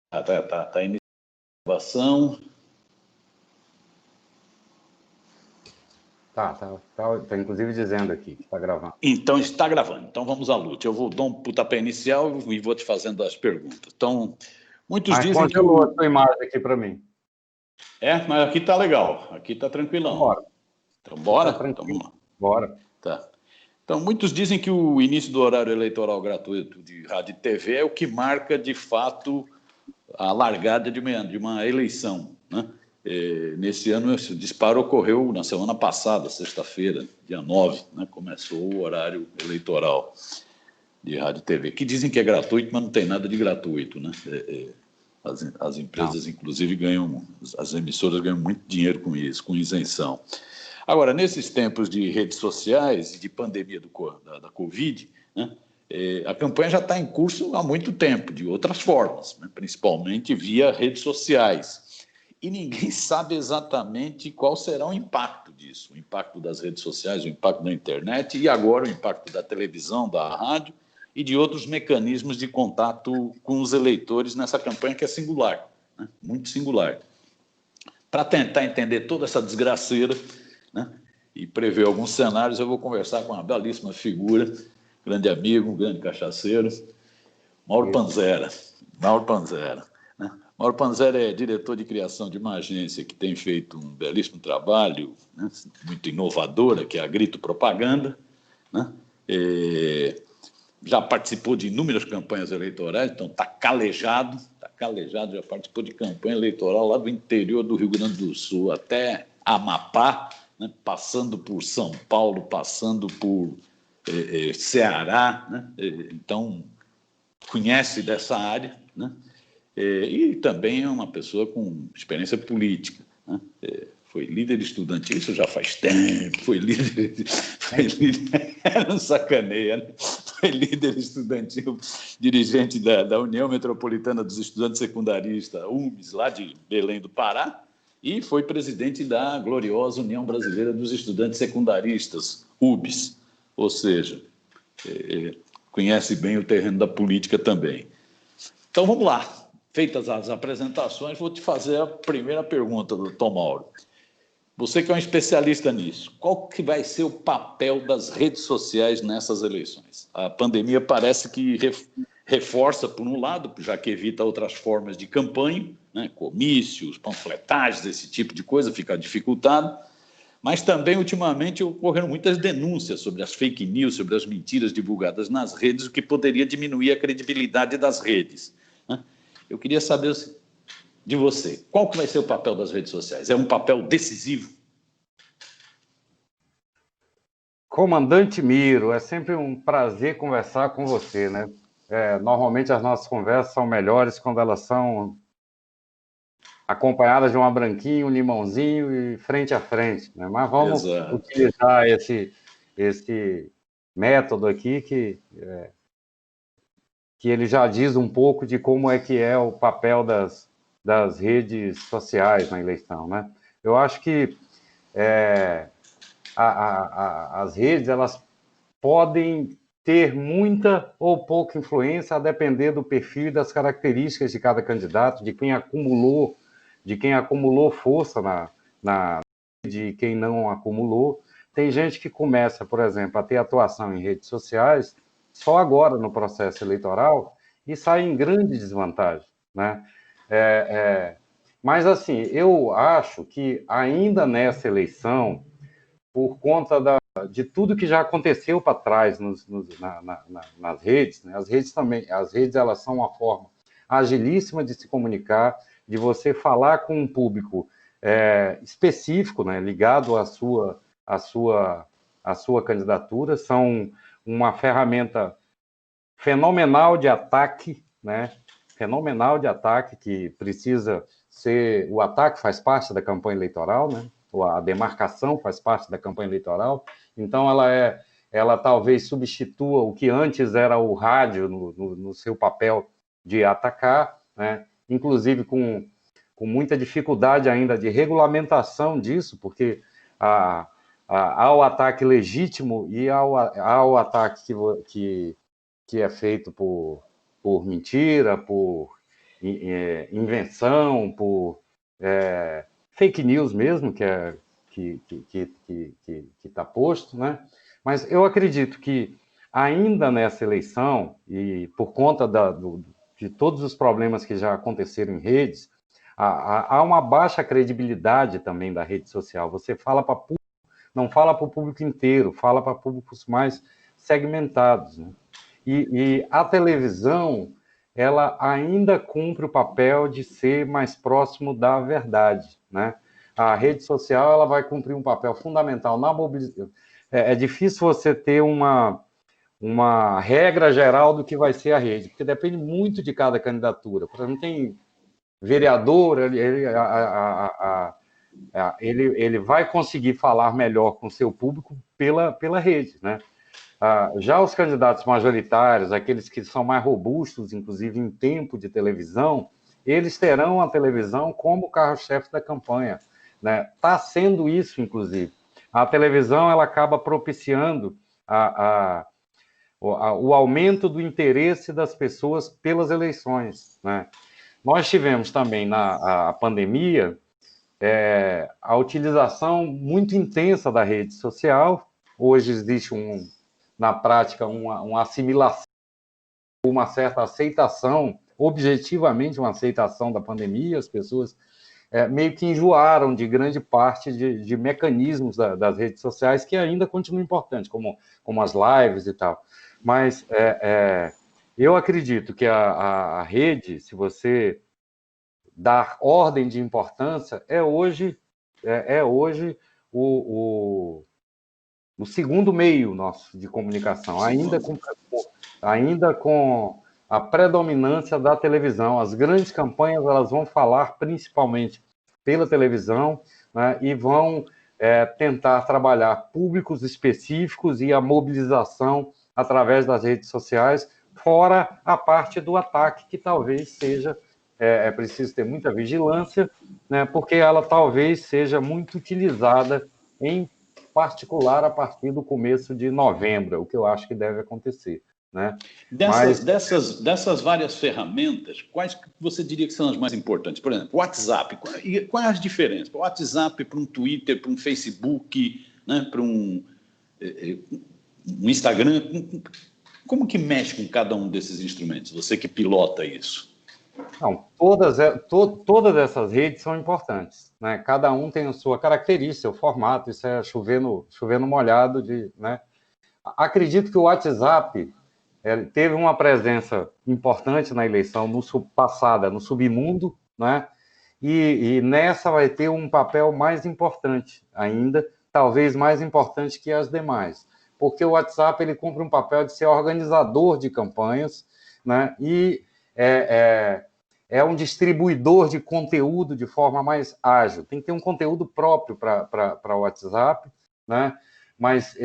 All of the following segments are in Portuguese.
Tá iniciando a gravação. Tá inclusive dizendo aqui que está gravando. Então, está gravando. Então, vamos à luta. Eu vou dar um pontapé inicial e vou te fazendo as perguntas. Então, muitos dizem que... congelou a sua imagem aqui para mim. Mas aqui tá legal. Aqui tá tranquilão. Bora. Então, bora? Tá Então, vamos lá. Bora. Tá. Então, muitos dizem que o início do horário eleitoral gratuito de rádio e TV é o que marca, de fato, a largada de uma eleição, né? Nesse ano, esse disparo ocorreu na semana passada, sexta-feira, dia 9, né? Começou o horário eleitoral de rádio e TV, que dizem que é gratuito, mas não tem nada de gratuito, né? As empresas, inclusive, as emissoras ganham muito dinheiro com isso, com isenção. Agora, nesses tempos de redes sociais e de pandemia da Covid, né? A campanha já está em curso há muito tempo, de outras formas, né? Principalmente via redes sociais. E ninguém sabe exatamente qual será o impacto disso, o impacto das redes sociais, o impacto da internet e agora o impacto da televisão, da rádio e de outros mecanismos de contato com os eleitores nessa campanha que é singular, né? Muito singular. Para tentar entender toda essa desgraceira, né, e prever alguns cenários, eu vou conversar com uma belíssima figura, grande amigo, um grande cachaceiro, Mauro Panzera. Mauro Panzera, né? Mauro Panzera é diretor de criação de uma agência que tem feito um belíssimo trabalho, né, muito inovadora, que é a Grito Propaganda, né? Já participou de inúmeras campanhas eleitorais, então está calejado, já participou de campanha eleitoral lá do interior do Rio Grande do Sul até Amapá, né, passando por São Paulo, passando por Ceará, né? Então conhece dessa área, né? E também é uma pessoa com experiência política, né? Foi líder estudantil, isso já faz tempo, foi líder não sacaneia, né? Foi líder estudantil, dirigente da União Metropolitana dos Estudantes Secundaristas, UMES, lá de Belém do Pará, e foi presidente da gloriosa União Brasileira dos Estudantes Secundaristas, UBS, ou seja, conhece bem o terreno da política também. Então, vamos lá. Feitas as apresentações, vou te fazer a primeira pergunta, doutor Mauro. Você que é um especialista nisso, qual que vai ser o papel das redes sociais nessas eleições? A pandemia parece que reforça, por um lado, já que evita outras formas de campanha, né, comícios, panfletagens, esse tipo de coisa, fica dificultado, mas também, ultimamente, ocorreram muitas denúncias sobre as fake news, sobre as mentiras divulgadas nas redes, o que poderia diminuir a credibilidade das redes, né? Eu queria saber de você, qual que vai ser o papel das redes sociais? É um papel decisivo? Comandante Miro, é sempre um prazer conversar com você, né? Normalmente as nossas conversas são melhores quando elas são acompanhadas de uma branquinha, um limãozinho e frente a frente, né? Mas vamos utilizar esse método aqui que ele já diz um pouco de como é que é o papel das redes sociais na eleição, né? Eu acho que as redes, elas podem ter muita ou pouca influência a depender do perfil e das características de cada candidato, de quem acumulou força de quem não acumulou. Tem gente que começa, por exemplo, a ter atuação em redes sociais só agora no processo eleitoral e sai em grande desvantagem, né? Mas, assim, eu acho que ainda nessa eleição, por conta de tudo que já aconteceu para trás nas redes, né? As redes elas são uma forma agilíssima de se comunicar, de você falar com um público específico, né? Ligado à sua candidatura, são uma ferramenta fenomenal de ataque, né? Fenomenal de ataque, que precisa ser... O ataque faz parte da campanha eleitoral, né? A demarcação faz parte da campanha eleitoral, então ela talvez substitua o que antes era o rádio no seu papel de atacar, né? Inclusive com muita dificuldade ainda de regulamentação disso, porque ao ataque legítimo e ao ataque que é feito por mentira, por invenção, por fake news mesmo, que está posto, né? Mas eu acredito que ainda nessa eleição, e por conta de todos os problemas que já aconteceram em redes, há uma baixa credibilidade também da rede social. Você fala para público, não fala para o público inteiro, fala para públicos mais segmentados, né? E a televisão, ela ainda cumpre o papel de ser mais próximo da verdade, né? A rede social, ela vai cumprir um papel fundamental na mobilização. É difícil você ter uma regra geral do que vai ser a rede, porque depende muito de cada candidatura. Por exemplo, tem vereador, ele vai conseguir falar melhor com o seu público pela rede, né? Já os candidatos majoritários, aqueles que são mais robustos, inclusive em tempo de televisão, eles terão a televisão como carro-chefe da campanha, né? Está sendo isso, inclusive. A televisão, ela acaba propiciando o aumento do interesse das pessoas pelas eleições, né? Nós tivemos também na pandemia a utilização muito intensa da rede social. Hoje existe na prática uma assimilação, uma certa aceitação, objetivamente uma aceitação da pandemia. As pessoas meio que enjoaram de grande parte de mecanismos das redes sociais que ainda continuam importantes, como as lives e tal. Mas eu acredito que a rede, se você dar ordem de importância, hoje o segundo meio nosso de comunicação, ainda com a predominância da televisão. As grandes campanhas, elas vão falar principalmente pela televisão, né, e vão tentar trabalhar públicos específicos e a mobilização através das redes sociais, fora a parte do ataque, que talvez seja preciso ter muita vigilância, né, porque ela talvez seja muito utilizada, em particular a partir do começo de novembro, o que eu acho que deve acontecer, né? Dessas várias ferramentas, quais que você diria que são as mais importantes? Por exemplo, o WhatsApp. Quais as diferenças? O WhatsApp para um Twitter, para um Facebook, né, para um Instagram. Como que mexe com cada um desses instrumentos? Você que pilota isso. Não, todas essas redes são importantes, né? Cada um tem a sua característica, o formato, isso é chovendo molhado, né? Acredito que o WhatsApp teve uma presença importante na eleição passada, no submundo, né? E nessa vai ter um papel mais importante ainda, talvez mais importante que as demais, porque o WhatsApp ele cumpre um papel de ser organizador de campanhas, né? E é um distribuidor de conteúdo de forma mais ágil. Tem que ter um conteúdo próprio para o WhatsApp, né? Mas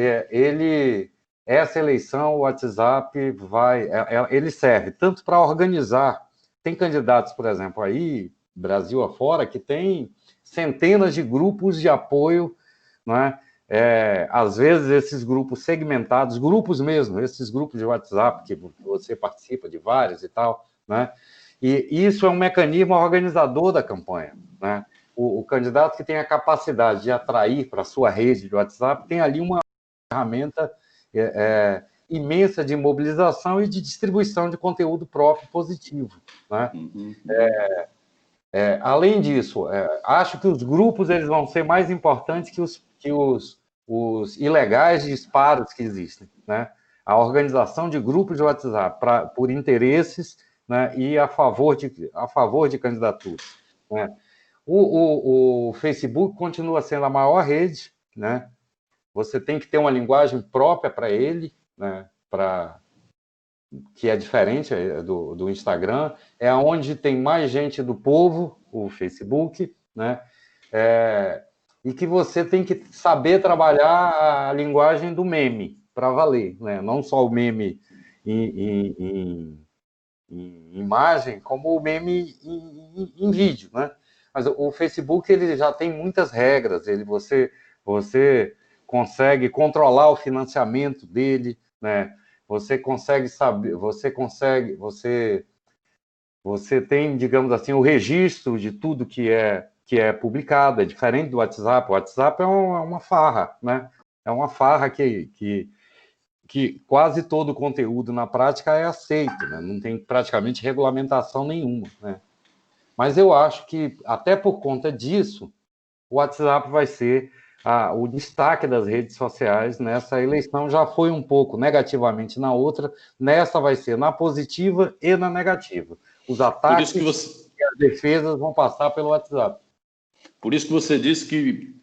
essa eleição, o WhatsApp ele serve tanto para organizar. Tem candidatos, por exemplo, aí, Brasil afora, que tem centenas de grupos de apoio, né? Às vezes esses grupos segmentados, grupos mesmo, esses grupos de WhatsApp que você participa de vários e tal, né? E isso é um mecanismo organizador da campanha, né? O candidato que tem a capacidade de atrair para a sua rede de WhatsApp tem ali uma ferramenta imensa de mobilização e de distribuição de conteúdo próprio positivo, né? Uhum. Além disso, acho que os grupos eles vão ser mais importantes que os ilegais disparos que existem, né? A organização de grupos de WhatsApp por interesses, né, e a favor de candidaturas, né? O Facebook continua sendo a maior rede, né? Você tem que ter uma linguagem própria para ele, né? Que é diferente do Instagram. É onde tem mais gente do povo, o Facebook, né? E que você tem que saber trabalhar a linguagem do meme para valer, né? Não só o meme em imagem, como o meme em vídeo, né? Mas o Facebook ele já tem muitas regras, você consegue controlar o financiamento dele, né? Você consegue saber, você você tem, digamos assim, o registro de tudo que é publicado, é diferente do WhatsApp. O WhatsApp é uma farra, né? É uma farra que quase todo o conteúdo na prática é aceito, né? Não tem praticamente regulamentação nenhuma, né? Mas eu acho que, até por conta disso, o WhatsApp vai ser o destaque das redes sociais nessa eleição. Já foi um pouco negativamente na outra, nessa vai ser na positiva e na negativa. Os Por isso que ataques você, e as defesas vão passar pelo WhatsApp. por isso que você disse que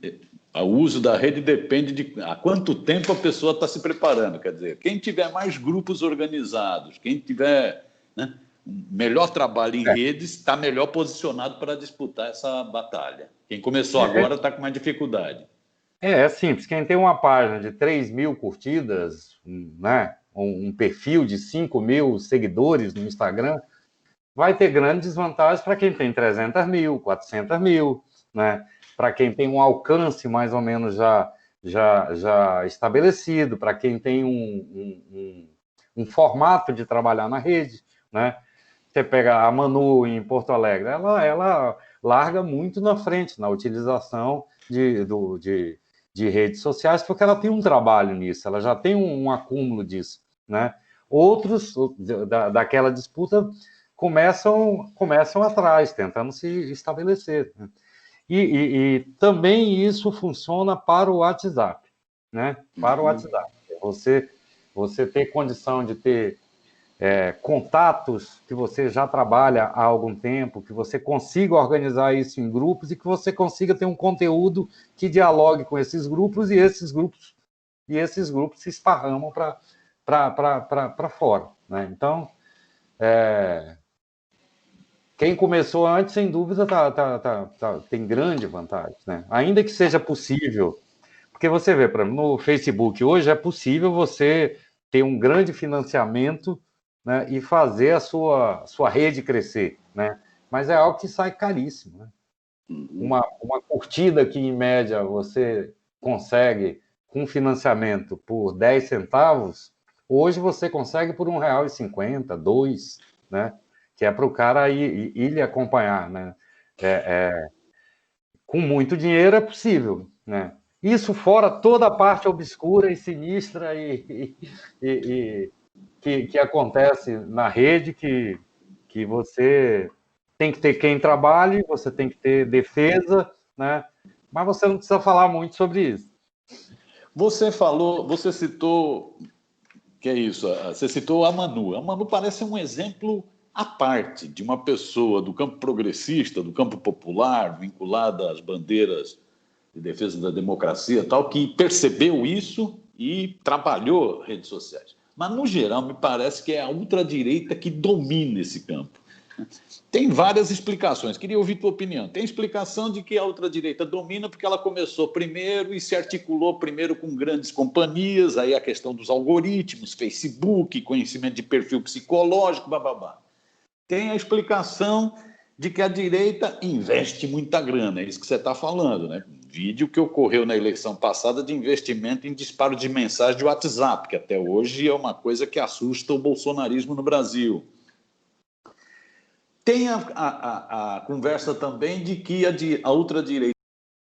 o uso da rede depende de há quanto tempo a pessoa está se preparando. Quer dizer, quem tiver mais grupos organizados, quem tiver, né, melhor trabalho em redes, está melhor posicionado para disputar essa batalha. Quem começou agora está com mais dificuldade. É simples. Quem tem uma página de 3.000 curtidas, né, um perfil de 5.000 seguidores no Instagram, vai ter grandes desvantagens para quem tem 300.000, 400.000, né? Para quem tem um alcance mais ou menos já estabelecido, para quem tem um formato de trabalhar na rede, né? Você pega a Manu em Porto Alegre, ela larga muito na frente na utilização de redes sociais, porque ela tem um trabalho nisso, ela já tem um acúmulo disso, né? Outros daquela disputa começam atrás, tentando se estabelecer, né? E também isso funciona para o WhatsApp, né? Para o WhatsApp. Você ter condição de ter contatos que você já trabalha há algum tempo, que você consiga organizar isso em grupos e que você consiga ter um conteúdo que dialogue com esses grupos e esses grupos se esparramam para fora, né? Então, quem começou antes, sem dúvida, tem grande vantagem, né? Ainda que seja possível, porque você vê, por exemplo, no Facebook hoje é possível você ter um grande financiamento, né, e fazer a sua rede crescer, né? Mas é algo que sai caríssimo, né? Uma curtida que, em média, você consegue com financiamento por 10 centavos, hoje você consegue por R$1,50, R$2, né? Que é para o cara ir lhe acompanhar, né? Com muito dinheiro é possível, né? Isso fora toda a parte obscura e sinistra que acontece na rede, que você tem que ter quem trabalhe, você tem que ter defesa, né? Mas você não precisa falar muito sobre isso. Você citou, que é isso, você citou a Manu. A Manu parece um exemplo à parte de uma pessoa do campo progressista, do campo popular, vinculada às bandeiras de defesa da democracia, tal, que percebeu isso e trabalhou redes sociais. Mas, no geral, me parece que é a ultradireita que domina esse campo. Tem várias explicações, queria ouvir tua opinião. Tem explicação de que a ultradireita domina porque ela começou primeiro e se articulou primeiro com grandes companhias, aí a questão dos algoritmos, Facebook, conhecimento de perfil psicológico, bababá. Tem a explicação de que a direita investe muita grana, é isso que você está falando, né? Vídeo que ocorreu na eleição passada de investimento em disparo de mensagem de WhatsApp, que até hoje é uma coisa que assusta o bolsonarismo no Brasil. Tem a conversa também de que a ultradireita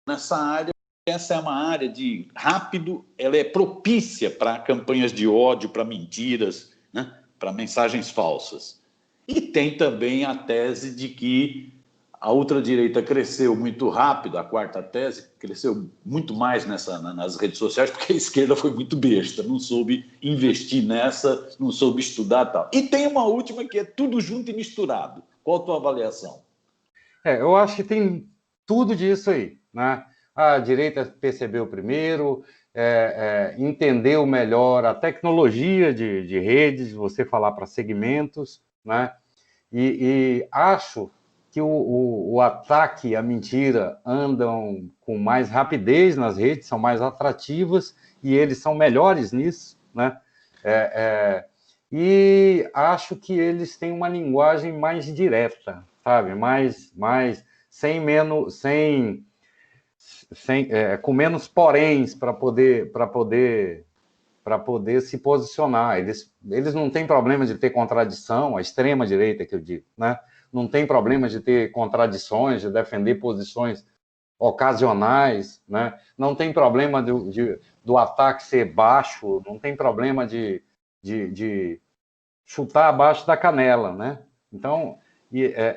nessa área, essa é uma área de rápido, ela é propícia para campanhas de ódio, para mentiras, né? Para mensagens falsas. E tem também a tese de que a ultradireita cresceu muito rápido, a quarta tese, cresceu muito mais nas redes sociais, porque a esquerda foi muito besta, não soube investir nessa, não soube estudar e tal. E tem uma última que é tudo junto e misturado. Qual a tua avaliação? Eu acho que tem tudo disso aí, né? A direita percebeu primeiro, entendeu melhor a tecnologia de redes, você falar para segmentos, né? E acho que o ataque e a mentira andam com mais rapidez nas redes, são mais atrativas e eles são melhores nisso, né? E acho que eles têm uma linguagem mais direta, sabe? Com menos poréns para poder se posicionar. Eles não têm problema de ter contradição, a extrema-direita, que eu digo, né? não tem problema de ter contradições, de defender posições ocasionais, né? Não tem problema do ataque ser baixo, não tem problema de chutar abaixo da canela, né? Então,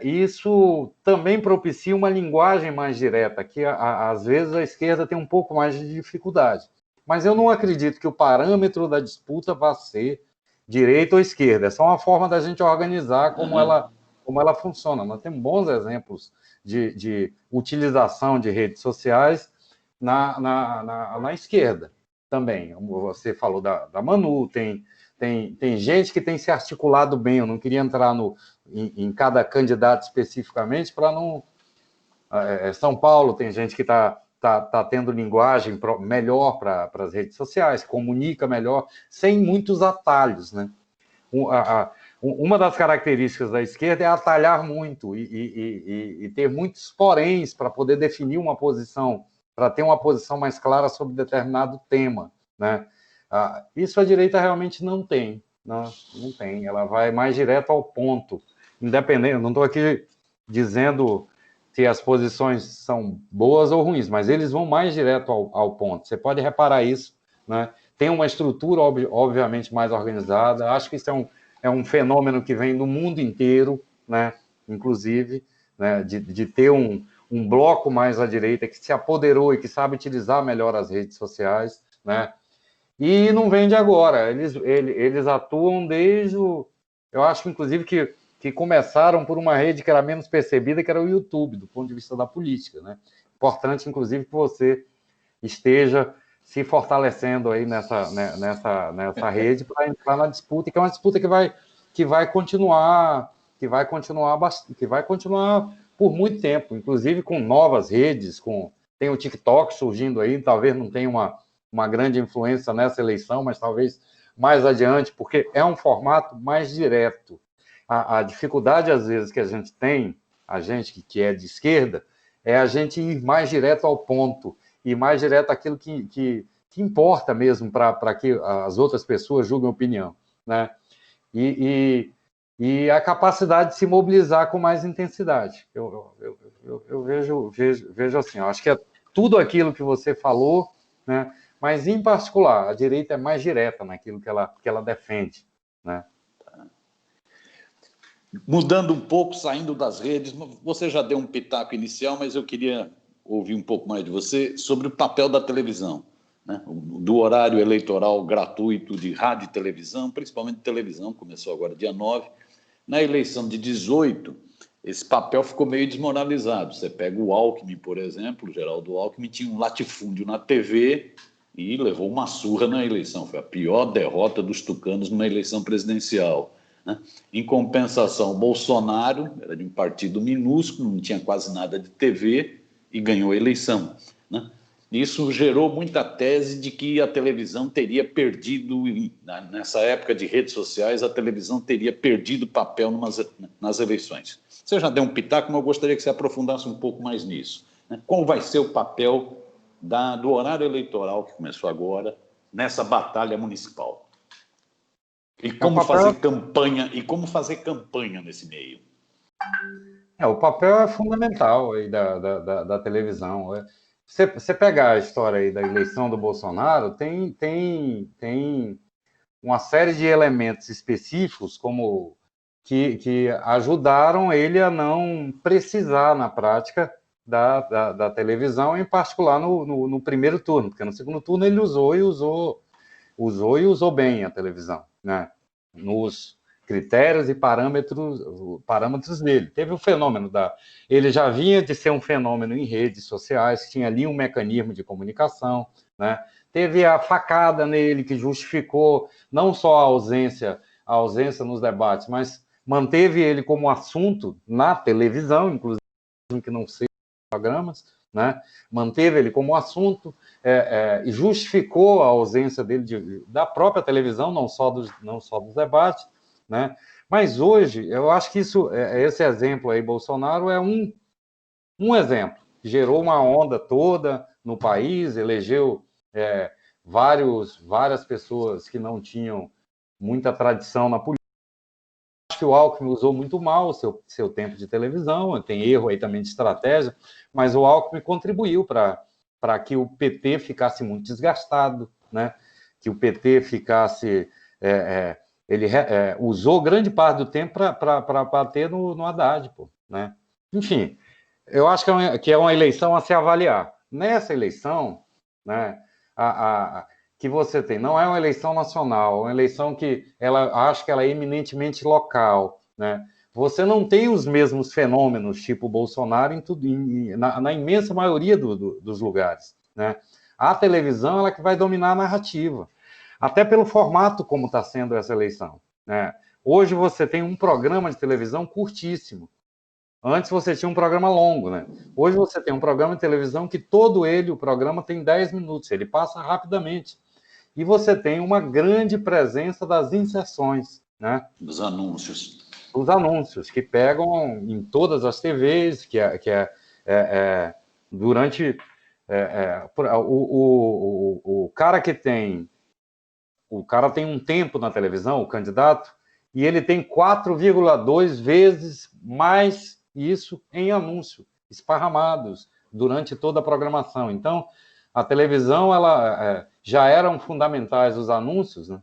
isso também propicia uma linguagem mais direta, que às vezes a esquerda tem um pouco mais de dificuldade. Mas eu não acredito que o parâmetro da disputa vá ser direita ou esquerda. É só uma forma da gente organizar como ela funciona. Nós temos bons exemplos de utilização de redes sociais na esquerda também. Você falou da Manu, tem gente que tem se articulado bem. Eu não queria entrar em cada candidato especificamente para não... São Paulo tem gente que está tendo linguagem melhor para as redes sociais, comunica melhor, sem muitos atalhos, né? Uma das características da esquerda é atalhar muito e ter muitos poréns para poder definir uma posição, para ter uma posição mais clara sobre determinado tema, né? Isso a direita realmente não tem, não tem. Ela vai mais direto ao ponto, independente. Eu não estou aqui dizendo se as posições são boas ou ruins, mas eles vão mais direto ao ponto. Você pode reparar isso, né? Tem uma estrutura, obviamente, mais organizada. Acho que isso é um fenômeno que vem do mundo inteiro, né? Inclusive, né? De ter um bloco mais à direita que se apoderou e que sabe utilizar melhor as redes sociais, né? E não vem de agora. Eles atuam desde o... Eu acho, inclusive, que começaram por uma rede que era menos percebida, que era o YouTube, do ponto de vista da política, né? Importante, inclusive, que você esteja se fortalecendo aí nessa rede para entrar na disputa, que é uma disputa que vai continuar por muito tempo, inclusive com novas redes, tem o TikTok surgindo aí, talvez não tenha uma grande influência nessa eleição, mas talvez mais adiante, porque é um formato mais direto. A dificuldade, às vezes, que a gente tem, a gente que é de esquerda, é a gente ir mais direto ao ponto, e mais direto àquilo que importa mesmo para que as outras pessoas julguem opinião, né? E a capacidade de se mobilizar com mais intensidade. Eu vejo assim, eu acho que é tudo aquilo que você falou, né? Mas, em particular, a direita é mais direta naquilo que ela defende, né? Mudando um pouco, saindo das redes, você já deu um pitaco inicial, mas eu queria ouvir um pouco mais de você sobre o papel da televisão, né? Do horário eleitoral gratuito de rádio e televisão, principalmente televisão, começou agora dia 9. Na eleição de 18, esse papel ficou meio desmoralizado. Você pega o Alckmin, por exemplo, o Geraldo Alckmin tinha um latifúndio na TV e levou uma surra na eleição. Foi a pior derrota dos tucanos numa eleição presidencial, né? Em compensação, o Bolsonaro era de um partido minúsculo, não tinha quase nada de TV e ganhou a eleição, né? Isso gerou muita tese de que a televisão teria perdido, nessa época de redes sociais, a televisão teria perdido papel nas eleições. Você já deu um pitaco, mas eu gostaria que você aprofundasse um pouco mais nisso, né? Qual vai ser o papel do horário eleitoral que começou agora nessa batalha municipal? E como fazer campanha nesse meio? O papel é fundamental aí da televisão. Você pegar a história aí da eleição do Bolsonaro, tem uma série de elementos específicos que ajudaram ele a não precisar, na prática, da televisão, em particular no primeiro turno, porque no segundo turno ele usou bem a televisão, né? Nos critérios e parâmetros dele. Teve o fenômeno ele já vinha de ser um fenômeno em redes sociais, tinha ali um mecanismo de comunicação, né? Teve a facada nele que justificou não só a ausência nos debates, mas manteve ele como assunto na televisão, inclusive que não seja programas, né? Manteve ele como assunto e justificou a ausência dele da própria televisão, não só dos debates, né? Mas hoje, eu acho que esse exemplo aí, Bolsonaro, é um exemplo. Gerou uma onda toda no país, elegeu várias pessoas que não tinham muita tradição na política. que o Alckmin usou muito mal o seu tempo de televisão, tem erro aí também de estratégia, mas o Alckmin contribuiu para que o PT ficasse muito desgastado, né? Que o PT ficasse... ele usou grande parte do tempo para bater no Haddad, pô, né? Enfim, eu acho que é uma eleição a se avaliar. Nessa eleição, né, que você tem, não é uma eleição nacional, é uma eleição que acho que ela é eminentemente local, né? Você não tem os mesmos fenômenos, tipo Bolsonaro, na imensa maioria dos lugares, né? A televisão ela que vai dominar a narrativa, até pelo formato como está sendo essa eleição, né? Hoje você tem um programa de televisão curtíssimo. Antes você tinha um programa longo, né? Hoje você tem um programa de televisão que o programa tem 10 minutos, ele passa rapidamente. E você tem uma grande presença das inserções, né? Dos anúncios. Os anúncios, que pegam em todas as TVs, durante... o cara que tem... O cara tem um tempo na televisão, o candidato, e ele tem 4,2 vezes mais isso em anúncio, esparramados durante toda a programação. Então, a televisão, já eram fundamentais os anúncios, né?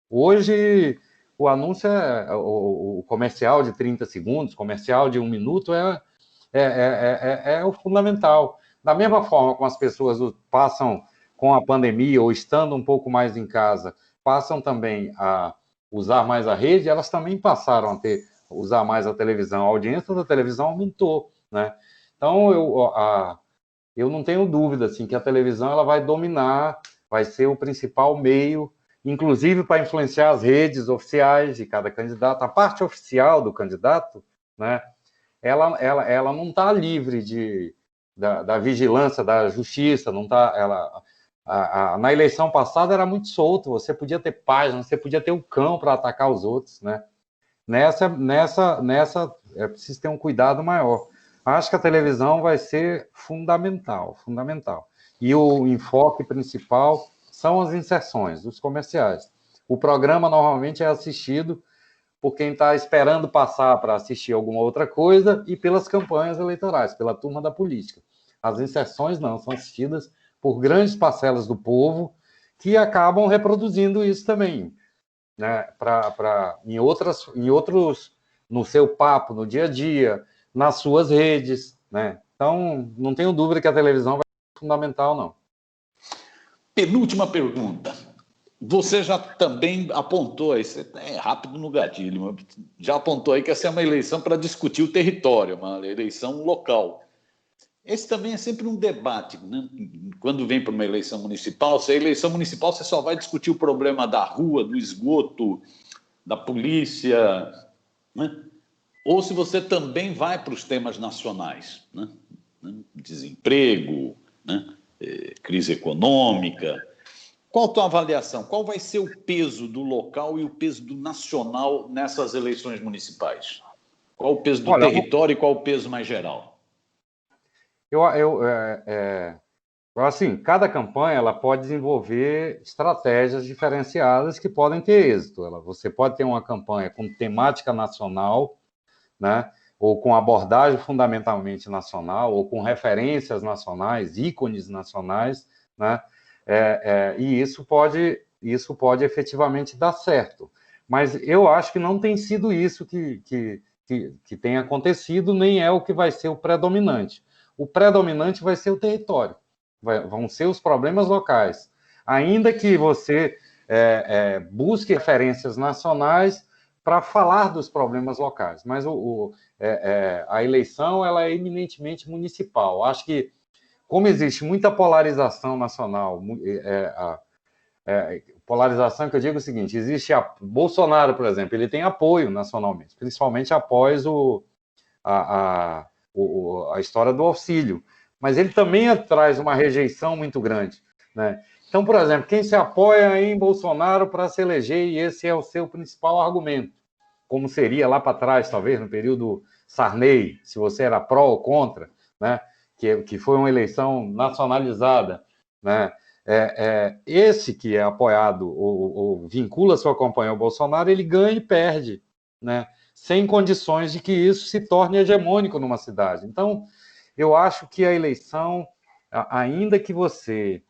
Hoje, o anúncio o comercial de 30 segundos, comercial de 1 minuto é o fundamental. Da mesma forma como as pessoas passam com a pandemia ou estando um pouco mais em casa, passam também a usar mais a rede, elas também passaram a usar mais a televisão. A audiência da televisão aumentou, né? Então, eu não tenho dúvida assim, que a televisão ela vai dominar, vai ser o principal meio, inclusive para influenciar as redes oficiais de cada candidato. A parte oficial do candidato, né, ela não está livre da vigilância da justiça, não tá, na eleição passada era muito solto, você podia ter página, você podia ter o cão para atacar os outros, né? Nessa é preciso ter um cuidado maior. Acho que a televisão vai ser fundamental. E o enfoque principal são as inserções dos comerciais. O programa normalmente é assistido por quem está esperando passar para assistir alguma outra coisa e pelas campanhas eleitorais, pela turma da política. As inserções não, são assistidas por grandes parcelas do povo que acabam reproduzindo isso também, né? No seu papo, no dia a dia, nas suas redes, né? Então, não tenho dúvida que a televisão vai ser fundamental, não. Penúltima pergunta. Você já também apontou aí, você é rápido no gatilho, já apontou aí que essa é uma eleição para discutir o território, uma eleição local. Esse também é sempre um debate, né? Quando vem para uma eleição municipal, se a eleição municipal você só vai discutir o problema da rua, do esgoto, da polícia, né? Ou se você também vai para os temas nacionais, né? Desemprego, né? Crise econômica. Qual a tua avaliação? Qual vai ser o peso do local e o peso do nacional nessas eleições municipais? Qual o peso do território e qual o peso mais geral? Assim, cada campanha ela pode desenvolver estratégias diferenciadas que podem ter êxito. Você pode ter uma campanha com temática nacional, né? Ou com abordagem fundamentalmente nacional, ou com referências nacionais, ícones nacionais, né? E isso pode efetivamente dar certo. Mas eu acho que não tem sido isso que tem acontecido, nem é o que vai ser o predominante. O predominante vai ser o território, vão ser os problemas locais. Ainda que você busque referências nacionais para falar dos problemas locais, mas a eleição ela é eminentemente municipal. Acho que, como existe muita polarização nacional, polarização que eu digo é o seguinte, existe Bolsonaro, por exemplo, ele tem apoio nacionalmente, principalmente após a história do auxílio, mas ele também traz uma rejeição muito grande, né? Então, por exemplo, quem se apoia em Bolsonaro para se eleger, e esse é o seu principal argumento, como seria lá para trás, talvez, no período Sarney, se você era pró ou contra, né? Que foi uma eleição nacionalizada, né? Esse que é apoiado ou vincula sua campanha ao Bolsonaro, ele ganha e perde, né? sem condições de que isso se torne hegemônico numa cidade. Então, eu acho que a eleição, ainda que você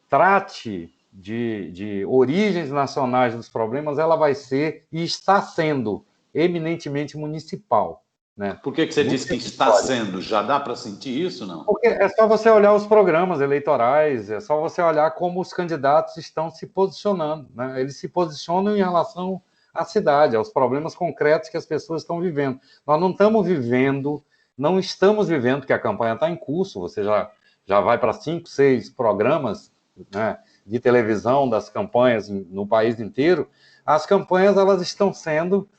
trate de origens nacionais dos problemas, ela vai ser e está sendo eminentemente municipal. Né? Por que você diz que está sendo? Já dá para sentir isso, não? Porque é só você olhar os programas eleitorais, é só você olhar como os candidatos estão se posicionando. Né? Eles se posicionam em relação à cidade, aos problemas concretos que as pessoas estão vivendo. Nós não estamos vivendo, porque a campanha está em curso, você já vai para 5, 6 programas, né, de televisão das campanhas no país inteiro. As campanhas elas estão sendo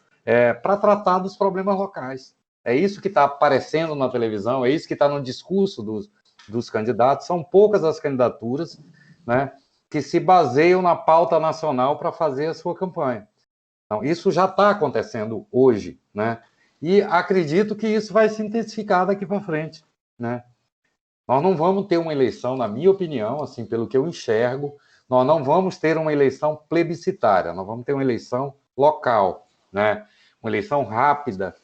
para tratar dos problemas locais. É isso que está aparecendo na televisão, é isso que está no discurso dos candidatos. São poucas as candidaturas, né, que se baseiam na pauta nacional para fazer a sua campanha. Então, isso já está acontecendo hoje, né? E acredito que isso vai se intensificar daqui para frente, né? Nós não vamos ter uma eleição, na minha opinião, assim, pelo que eu enxergo, nós não vamos ter uma eleição plebiscitária, nós vamos ter uma eleição local, né? Uma eleição rápida.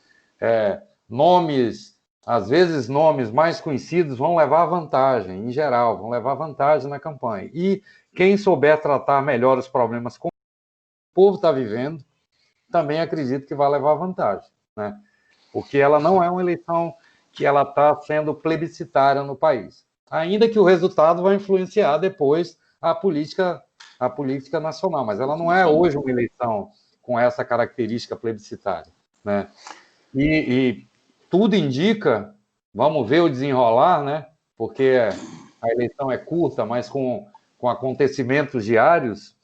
Nomes, às vezes nomes mais conhecidos vão levar vantagem, em geral, vão levar vantagem na campanha. E quem souber tratar melhor os problemas que o povo está vivendo, também acredito que vai levar vantagem, né? Porque ela não é uma eleição que ela está sendo plebiscitária no país. Ainda que o resultado vai influenciar depois a política nacional, mas ela não é hoje uma eleição com essa característica plebiscitária, né? E tudo indica, vamos ver o desenrolar, né? Porque a eleição é curta, mas com acontecimentos diários,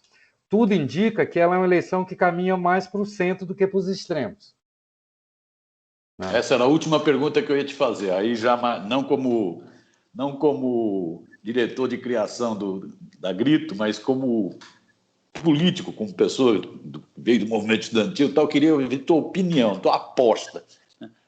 tudo indica que ela é uma eleição que caminha mais para o centro do que para os extremos. Né? Essa era a última pergunta que eu ia te fazer. Aí já não como diretor de criação da Grito, mas como político, como pessoa veio do movimento estudantil, tal, eu queria ouvir tua opinião, tua aposta.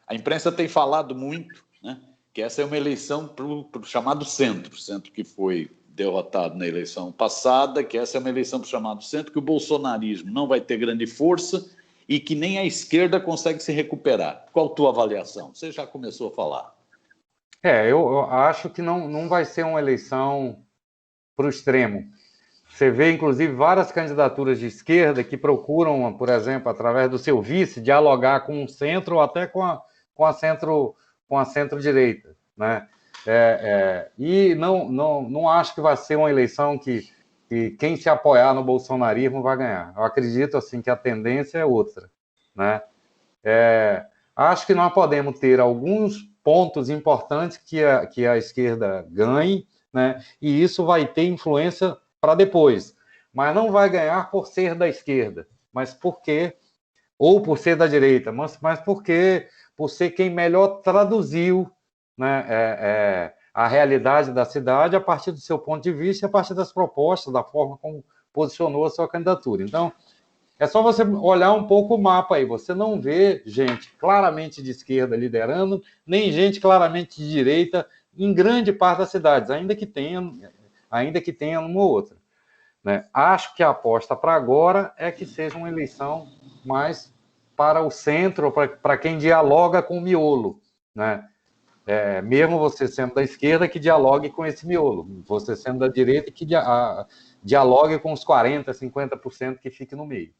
A imprensa tem falado muito, né, que essa é uma eleição para o chamado centro, o centro que foi derrotado na eleição passada, que essa é uma eleição para o chamado centro, que o bolsonarismo não vai ter grande força e que nem a esquerda consegue se recuperar. Qual a tua avaliação? Você já começou a falar. Eu acho que não vai ser uma eleição para o extremo. Você vê, inclusive, várias candidaturas de esquerda que procuram, por exemplo, através do seu vice, dialogar com o centro ou até com a centro-direita, né? E não acho que vai ser uma eleição que quem se apoiar no bolsonarismo vai ganhar. Eu acredito assim que a tendência é outra, né? Acho que nós podemos ter alguns pontos importantes que a esquerda ganhe, né? E isso vai ter influência para depois, mas não vai ganhar por ser da esquerda, mas ou por ser da direita, mas por ser quem melhor traduziu, né, a realidade da cidade a partir do seu ponto de vista e a partir das propostas, da forma como posicionou a sua candidatura. Então, é só você olhar um pouco o mapa aí, você não vê gente claramente de esquerda liderando, nem gente claramente de direita em grande parte das cidades, ainda que tenha uma ou outra. Né? Acho que a aposta para agora é que seja uma eleição mais para o centro, para quem dialoga com o miolo. Né? Mesmo você sendo da esquerda, que dialogue com esse miolo. Você sendo da direita, que dialogue com os 40%, 50% que fique no meio.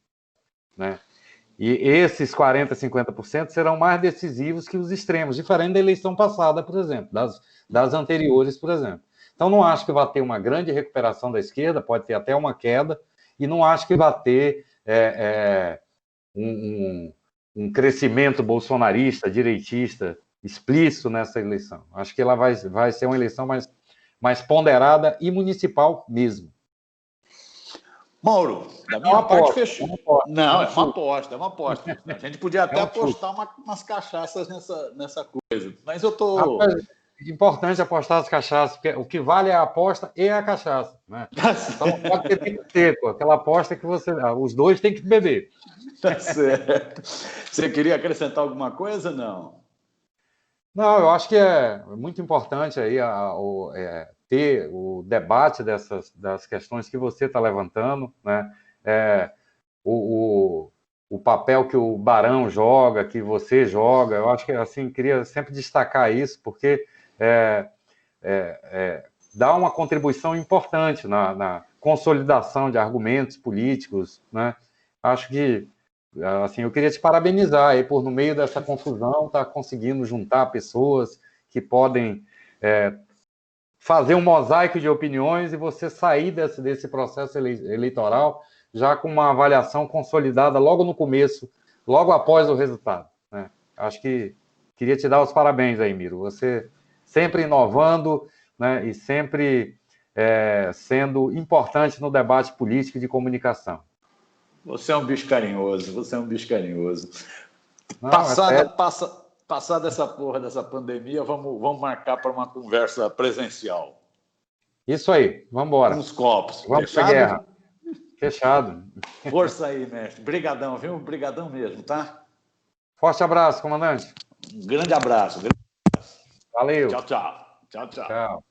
Né? E esses 40%, 50% serão mais decisivos que os extremos, diferente da eleição passada, por exemplo, das anteriores, por exemplo. Então, não acho que vai ter uma grande recuperação da esquerda, pode ter até uma queda, e não acho que vai ter um crescimento bolsonarista, direitista, explícito nessa eleição. Acho que ela vai ser uma eleição mais ponderada e municipal mesmo. Mauro, da minha parte fechou. Não, é uma aposta. A gente podia até apostar umas cachaças nessa coisa. Mas eu tô... Rapaz, importante apostar as cachaças, porque o que vale é a aposta e a cachaça. Né? Então pode ter tempo seco, aquela aposta que os dois têm que beber. Tá certo. Você queria acrescentar alguma coisa, não? Não, eu acho que é muito importante aí ter o debate das questões que você está levantando, né? o papel que o Barão joga, que você joga. Eu acho que, assim, queria sempre destacar isso, porque dá uma contribuição importante na consolidação de argumentos políticos, né? Acho que, assim, eu queria te parabenizar aí por, no meio dessa confusão, estar conseguindo juntar pessoas que podem fazer um mosaico de opiniões e você sair desse processo eleitoral já com uma avaliação consolidada logo no começo, logo após o resultado, né? Acho que queria te dar os parabéns aí, Miro. Você sempre inovando, né, e sempre sendo importante no debate político e de comunicação. Você é um bicho carinhoso, você é um bicho carinhoso. Não, Passada essa porra dessa pandemia, vamos marcar para uma conversa presencial. Isso aí, vamos embora. Uns copos. Vamos para a guerra. Fechado. Força aí, mestre. Brigadão, viu? Brigadão mesmo, tá? Forte abraço, comandante. Um grande abraço. Valeu. Tchau, tchau. Tchau, tchau. Tchau.